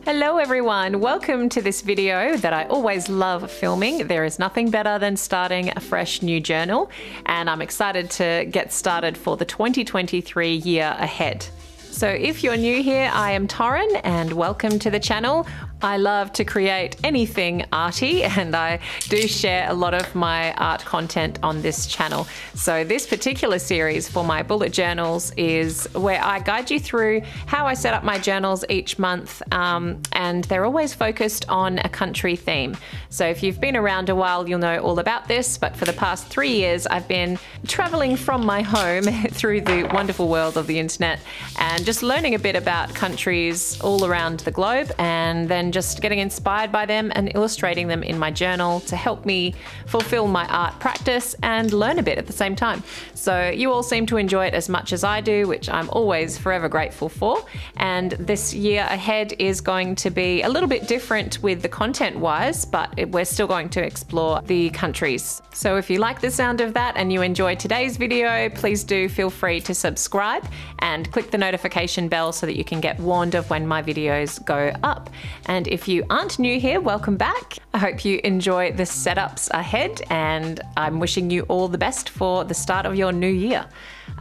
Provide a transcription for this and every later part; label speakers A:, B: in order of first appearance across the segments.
A: Hello everyone, welcome to this video that I always love filming. There is nothing better than starting a fresh new journal, and I'm excited to get started for the 2023 year ahead. So if you're new here, I am Torryn and welcome to the channel. I love to create anything arty, and I do share a lot of my art content on this channel. So this particular series for my bullet journals is where I guide you through how I set up my journals each month, and they're always focused on a country theme. So if you've been around a while, you'll know all about this, but for the past 3 years, I've been traveling from my home through the wonderful world of the internet and just learning a bit about countries all around the globe, and then just getting inspired by them and illustrating them in my journal to help me fulfill my art practice and learn a bit at the same time. So you all seem to enjoy it as much as I do, which I'm always forever grateful for. And this year ahead is going to be a little bit different with the content wise, but we're still going to explore the countries. So if you like the sound of that and you enjoyed today's video, please do feel free to subscribe and click the notification bell so that you can get warned of when my videos go up. And if you aren't new here, welcome back. I hope you enjoy the setups ahead, and I'm wishing you all the best for the start of your new year.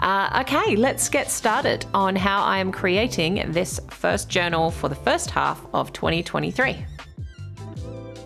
A: Okay, let's get started on how I am creating this first journal for the first half of 2023.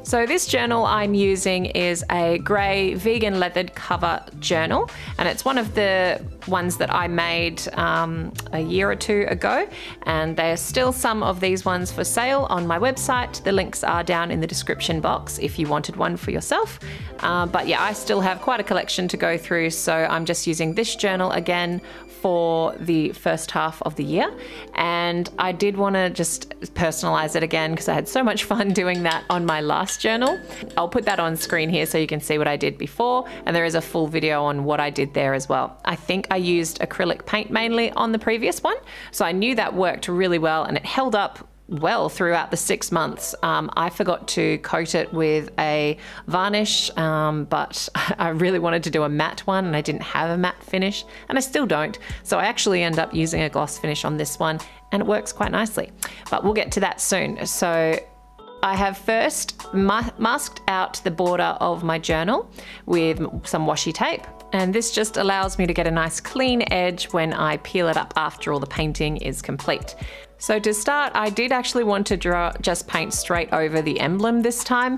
A: So this journal I'm using is a grey vegan leathered cover journal, and it's one of the ones that I made a year or two ago, and there are still some of these ones for sale on my website. The links are down in the description box if you wanted one for yourself. But yeah, I still have quite a collection to go through, so I'm just using this journal again for the first half of the year. And I did want to just personalize it again because I had so much fun doing that on my last journal. I'll put that on screen here so you can see what I did before, and there is a full video on what I did there as well. I think I used acrylic paint mainly on the previous one, so I knew that worked really well and it held up well throughout the 6 months. I forgot to coat it with a varnish, but I really wanted to do a matte one and I didn't have a matte finish, and I still don't. So I actually end up using a gloss finish on this one, and it works quite nicely. But we'll get to that soon. So I have first masked out the border of my journal with some washi tape. And this just allows me to get a nice clean edge when I peel it up after all the painting is complete. So to start, I did actually want to just paint straight over the emblem this time.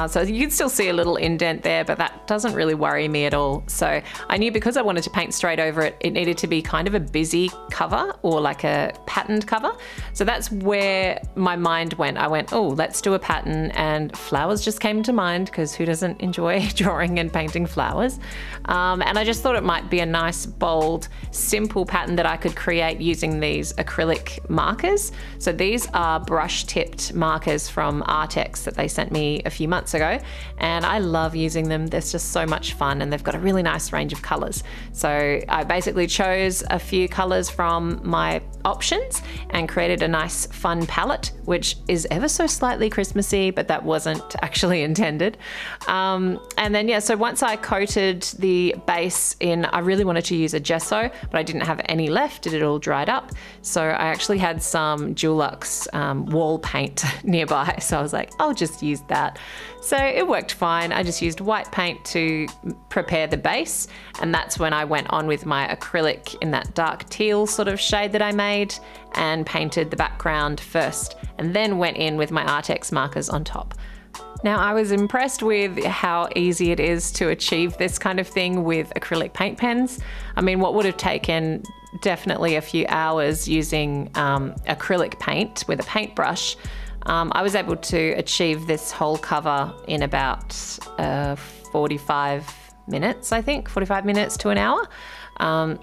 A: So you can still see a little indent there, but that doesn't really worry me at all. So I knew because I wanted to paint straight over it, it needed to be kind of a busy cover or like a patterned cover. So that's where my mind went. I went, oh, let's do a pattern, and flowers just came to mind because who doesn't enjoy drawing and painting flowers? And I just thought it might be a nice, bold, simple pattern that I could create using these acrylic markers. So these are brush tipped markers from Artex that they sent me a few months ago, and I love using them. They're just so much fun, and they've got a really nice range of colors. So I basically chose a few colors from my options and created a nice fun palette, which is ever so slightly Christmassy, but that wasn't actually intended. And then yeah, so once I coated the base in, I really wanted to use a gesso, but I didn't have any left. It had all dried up. So I actually had some Dulux wall paint nearby, so I was like, I'll just use that. So it worked fine. I just used white paint to prepare the base, and that's when I went on with my acrylic in that dark teal sort of shade that I made and painted the background first, and then went in with my Artex markers on top. Now, I was impressed with how easy it is to achieve this kind of thing with acrylic paint pens. I mean, what would have taken definitely a few hours using acrylic paint with a paintbrush, I was able to achieve this whole cover in about 45 minutes, I think, 45 minutes to an hour.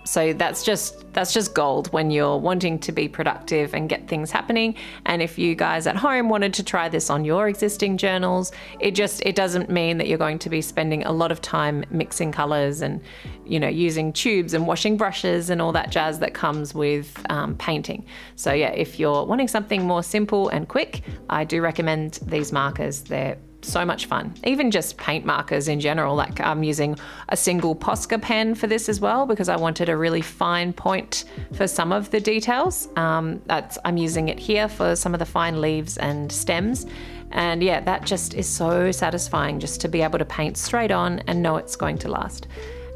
A: So that's just gold when you're wanting to be productive and get things happening. And if you guys at home wanted to try this on your existing journals, it doesn't mean that you're going to be spending a lot of time mixing colors and, you know, using tubes and washing brushes and all that jazz that comes with painting. So yeah, if you're wanting something more simple and quick, I do recommend these markers. They're so much fun. Even just paint markers in general, like I'm using a single Posca pen for this as well because I wanted a really fine point for some of the details. I'm using it here for some of the fine leaves and stems. And yeah, that just is so satisfying just to be able to paint straight on and know it's going to last.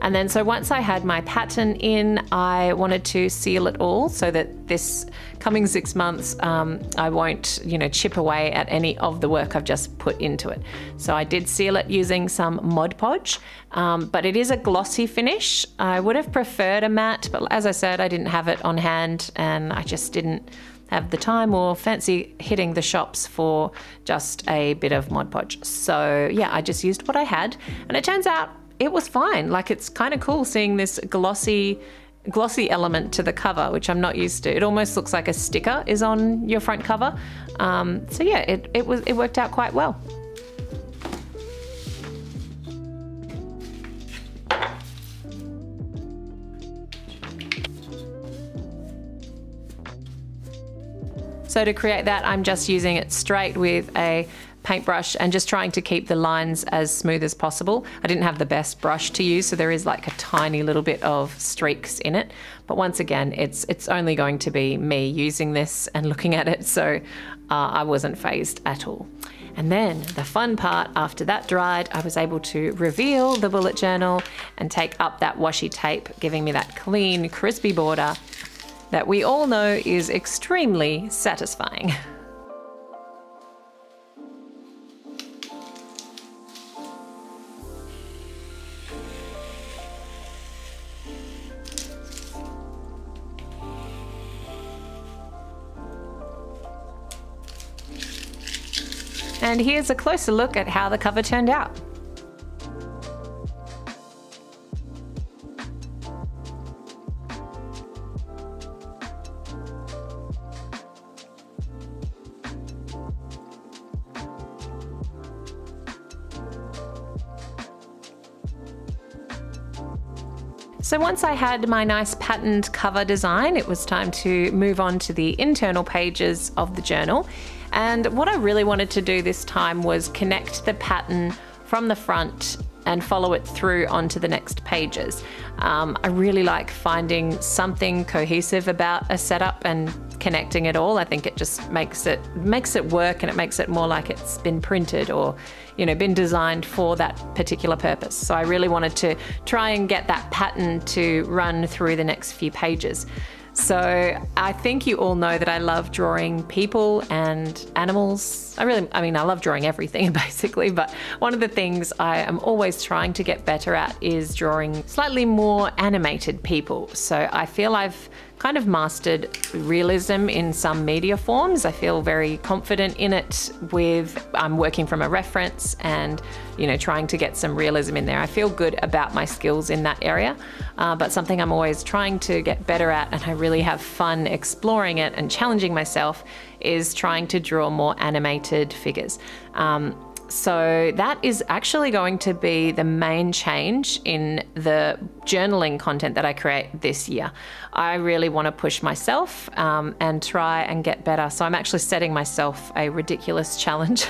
A: And then so once I had my pattern in, I wanted to seal it all so that this coming 6 months, I won't, chip away at any of the work I've just put into it. So I did seal it using some Mod Podge, but it is a glossy finish. I would have preferred a matte, but as I said, I didn't have it on hand and I just didn't have the time or fancy hitting the shops for just a bit of Mod Podge. So yeah, I just used what I had and it turns out it was fine. Like, it's kind of cool seeing this glossy element to the cover, which I'm not used to. It almost looks like a sticker is on your front cover. So yeah, it worked out quite well. So to create that, I'm just using it straight with a paintbrush and just trying to keep the lines as smooth as possible. I didn't have the best brush to use, so there is like a tiny little bit of streaks in it. But once again, it's only going to be me using this and looking at it, so I wasn't fazed at all. And then the fun part, after that dried, I was able to reveal the bullet journal and take up that washi tape, giving me that clean, crispy border that we all know is extremely satisfying. And here's a closer look at how the cover turned out. So once I had my nice patterned cover design, it was time to move on to the internal pages of the journal. And what I really wanted to do this time was connect the pattern from the front and follow it through onto the next pages. I really like finding something cohesive about a setup and connecting it all. I think it just makes it work, and it makes it more like it's been printed or been designed for that particular purpose. So I really wanted to try and get that pattern to run through the next few pages. So I think you all know that I love drawing people and animals. I love drawing everything basically, but one of the things I am always trying to get better at is drawing slightly more animated people. So I feel I've kind of mastered realism in some media forms. I feel very confident in it I'm working from a reference and, trying to get some realism in there. I feel good about my skills in that area, but something I'm always trying to get better at, and I really have fun exploring it and challenging myself, is trying to draw more animated figures. So that is actually going to be the main change in the journaling content that I create this year. I really want to push myself and try and get better. So I'm actually setting myself a ridiculous challenge.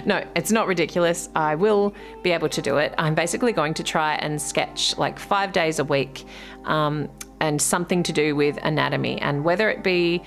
A: No, it's not ridiculous. I will be able to do it. I'm basically going to try and sketch like 5 days a week and something to do with anatomy, and whether it be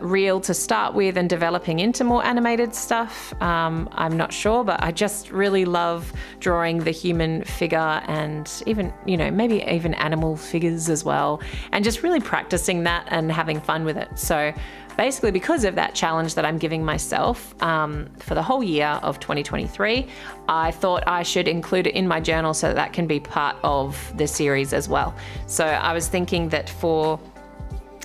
A: real to start with and developing into more animated stuff, I'm not sure, but I just really love drawing the human figure and even, maybe even animal figures as well, and just really practicing that and having fun with it. So basically, because of that challenge that I'm giving myself for the whole year of 2023, I thought I should include it in my journal so that can be part of the series as well. So I was thinking that for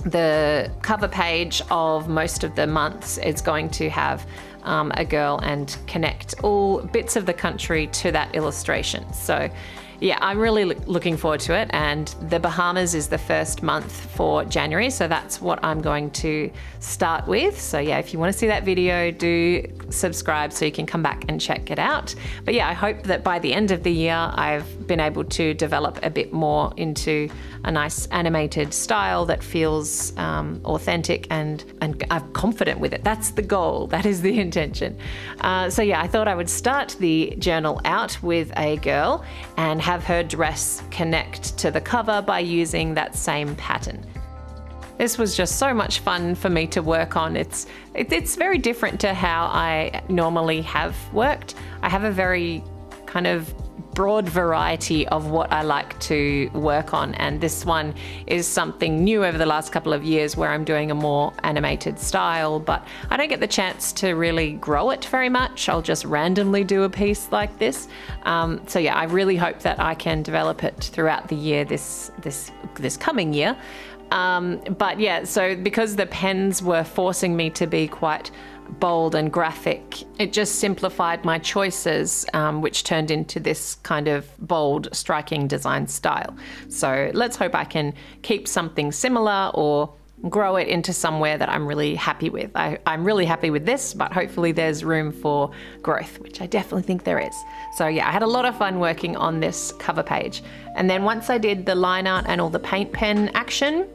A: the cover page of most of the months, it's going to have a girl and connect all bits of the country to that illustration. So yeah, I'm really looking forward to it, and the Bahamas is the first month for January, so that's what I'm going to start with. So yeah, if you want to see that video, do subscribe so you can come back and check it out. But yeah, I hope that by the end of the year I've been able to develop a bit more into a nice animated style that feels authentic and I'm confident with it. That's the goal. That is the intention. So yeah, I thought I would start the journal out with a girl and have her dress connect to the cover by using that same pattern. This was just so much fun for me to work on. It's very different to how I normally have worked. I have a very kind of broad variety of what I like to work on, and this one is something new over the last couple of years where I'm doing a more animated style, but I don't get the chance to really grow it very much. I'll just randomly do a piece like this. So yeah, I really hope that I can develop it throughout the year, this coming year. But yeah, so because the pens were forcing me to be quite bold and graphic, it just simplified my choices, which turned into this kind of bold, striking design style. So let's hope I can keep something similar or grow it into somewhere that I'm really happy with. I'm really happy with this, but hopefully there's room for growth, which I definitely think there is. So yeah, I had a lot of fun working on this cover page. And then once I did the line art and all the paint pen action,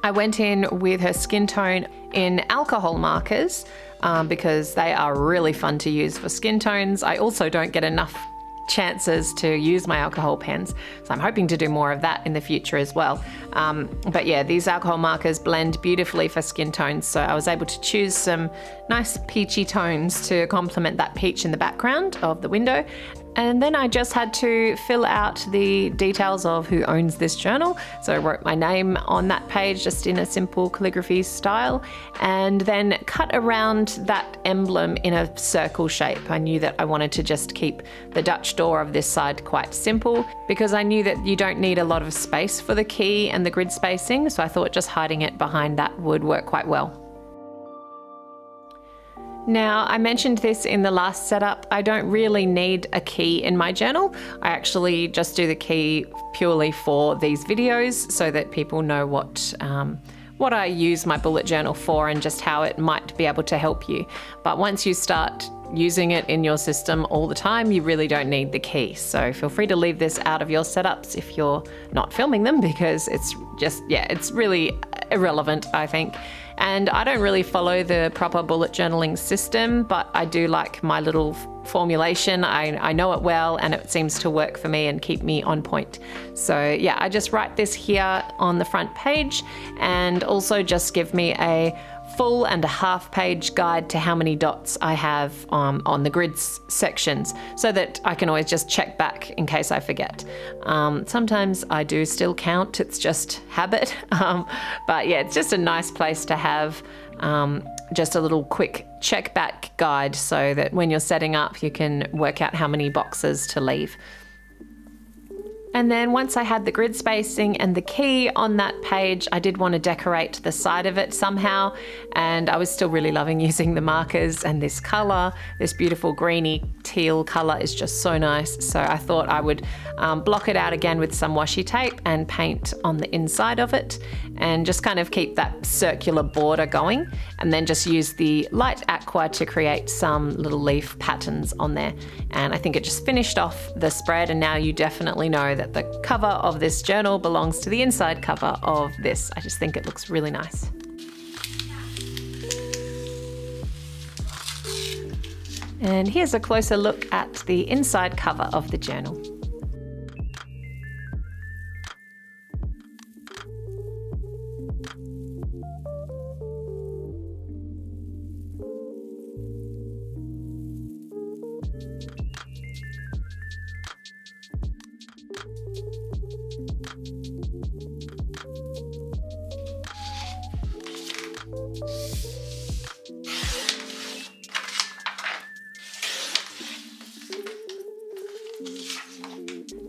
A: I went in with her skin tone in alcohol markers because they are really fun to use for skin tones. I also don't get enough chances to use my alcohol pens, so I'm hoping to do more of that in the future as well. But yeah, these alcohol markers blend beautifully for skin tones, so I was able to choose some nice peachy tones to complement that peach in the background of the window. And then I just had to fill out the details of who owns this journal. So I wrote my name on that page just in a simple calligraphy style, and then cut around that emblem in a circle shape. I knew that I wanted to just keep the Dutch door of this side quite simple because I knew that you don't need a lot of space for the key and the grid spacing, so I thought just hiding it behind that would work quite well. Now, I mentioned this in the last setup, I don't really need a key in my journal. I actually just do the key purely for these videos so that people know what I use my bullet journal for and just how it might be able to help you. But once you start using it in your system all the time, you really don't need the key. So feel free to leave this out of your setups if you're not filming them, because it's just, yeah, it's really irrelevant, I think. And I don't really follow the proper bullet journaling system, but I do like my little formulation. I know it well and it seems to work for me and keep me on point. So yeah, I just write this here on the front page and also just give me a full and a half page guide to how many dots I have on the grids sections so that I can always just check back in case I forget. Sometimes I do still count, it's just habit. But yeah, it's just a nice place to have just a little quick check back guide so that when you're setting up, you can work out how many boxes to leave. And then once I had the grid spacing and the key on that page, I did want to decorate the side of it somehow. And I was still really loving using the markers, and this color, this beautiful greeny teal color is just so nice. So I thought I would block it out again with some washi tape and paint on the inside of it and just kind of keep that circular border going, and then just use the light aqua to create some little leaf patterns on there. And I think it just finished off the spread, and now you definitely know that the cover of this journal belongs to the inside cover of this. I just think it looks really nice. And here's a closer look at the inside cover of the journal.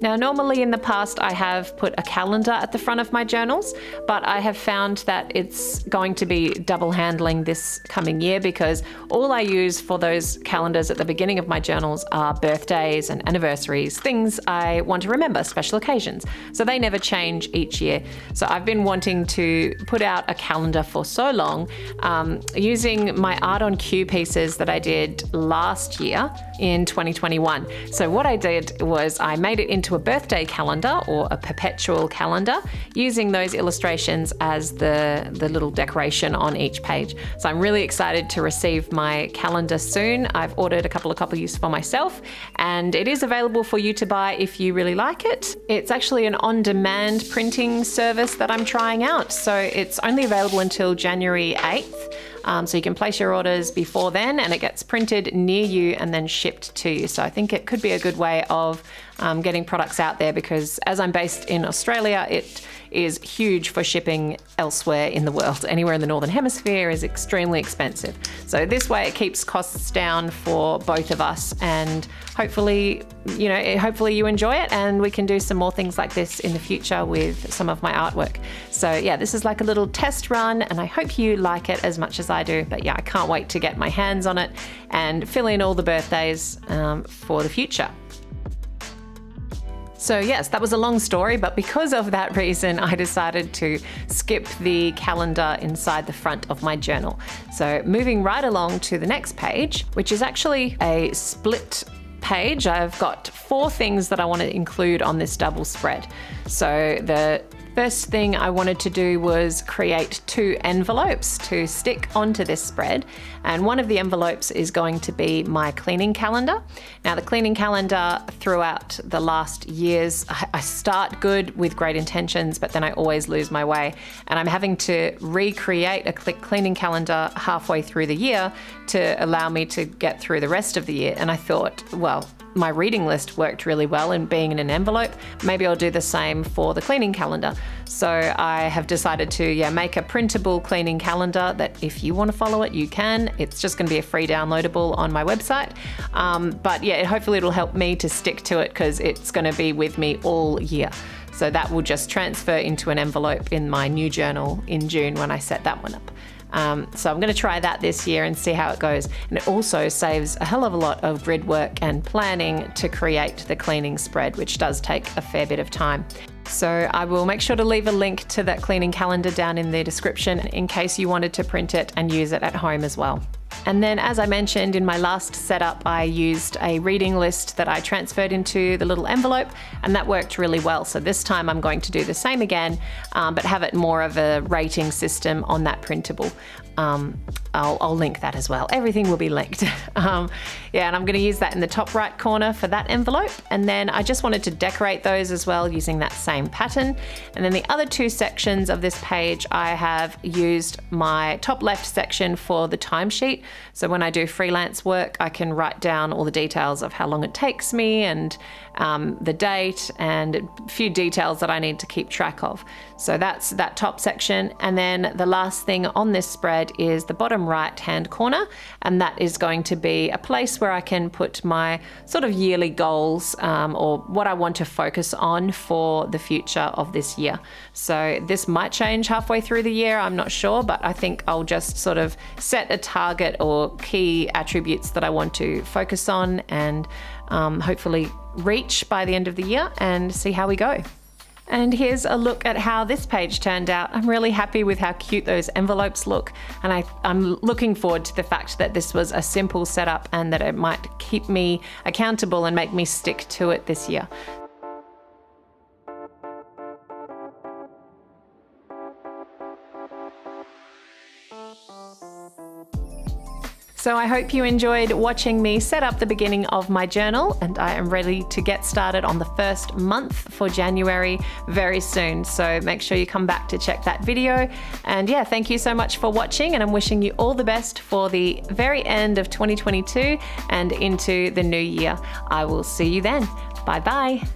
A: Now, normally in the past I have put a calendar at the front of my journals, but I have found that it's going to be double handling this coming year because all I use for those calendars at the beginning of my journals are birthdays and anniversaries, things I want to remember, special occasions. So they never change each year. So I've been wanting to put out a calendar for so long, using my art on cue pieces that I did last year in 2021. So what I did was I made it into into a birthday calendar or a perpetual calendar, using those illustrations as the little decoration on each page. So I'm really excited to receive my calendar soon. I've ordered a couple of copies for myself, and it is available for you to buy if you really like it. It's actually an on-demand printing service that I'm trying out, so it's only available until January 8th. So you can place your orders before then, and it gets printed near you and then shipped to you. So I think it could be a good way of getting products out there, because as I'm based in Australia, it is huge for shipping elsewhere in the world. Anywhere in the Northern Hemisphere is extremely expensive. So this way it keeps costs down for both of us, and hopefully you enjoy it, and we can do some more things like this in the future with some of my artwork. So yeah, this is like a little test run, and I hope you like it as much as I do. But yeah, I can't wait to get my hands on it and fill in all the birthdays for the future. So yes, that was a long story, but because of that reason, I decided to skip the calendar inside the front of my journal. So moving right along to the next page, which is actually a split page. I've got 4 things that I want to include on this double spread. So the first thing I wanted to do was create 2 envelopes to stick onto this spread, and one of the envelopes is going to be my cleaning calendar. Now the cleaning calendar throughout the last years, I start good with great intentions, but then I always lose my way, and I'm having to recreate a cleaning calendar halfway through the year to allow me to get through the rest of the year. And I thought, well, my reading list worked really well in being in an envelope. Maybe I'll do the same for the cleaning calendar. So I have decided to make a printable cleaning calendar that if you want to follow it, you can. It's just going to be a free downloadable on my website. But yeah, hopefully it'll help me to stick to it, because it's going to be with me all year. So that will just transfer into an envelope in my new journal in June when I set that one up. So I'm going to try that this year and see how it goes. And it also saves a hell of a lot of grid work and planning to create the cleaning spread, which does take a fair bit of time. So I will make sure to leave a link to that cleaning calendar down in the description in case you wanted to print it and use it at home as well. And then, as I mentioned in my last setup, I used a reading list that I transferred into the little envelope, and that worked really well. So this time I'm going to do the same again, but have it more of a rating system on that printable. I'll link that as well. Everything will be linked. Yeah, and I'm going to use that in the top right corner for that envelope. And then I just wanted to decorate those as well using that same pattern. And then the other 2 sections of this page, I have used my top left section for the timesheet. So when I do freelance work, I can write down all the details of how long it takes me, and the date, and a few details that I need to keep track of. So that's that top section. And then the last thing on this spread is the bottom right hand corner, and that is going to be a place where I can put my sort of yearly goals, or what I want to focus on for the future of this year. So this might change halfway through the year, I'm not sure, but I think I'll just sort of set a target or key attributes that I want to focus on, and hopefully reach by the end of the year, and see how we go. And here's a look at how this page turned out. I'm really happy with how cute those envelopes look, and I'm looking forward to the fact that this was a simple setup and that it might keep me accountable and make me stick to it this year. So I hope you enjoyed watching me set up the beginning of my journal, and I am ready to get started on the first month for January very soon. So make sure you come back to check that video. And yeah, thank you so much for watching, and I'm wishing you all the best for the very end of 2022 and into the new year. I will see you then. Bye bye.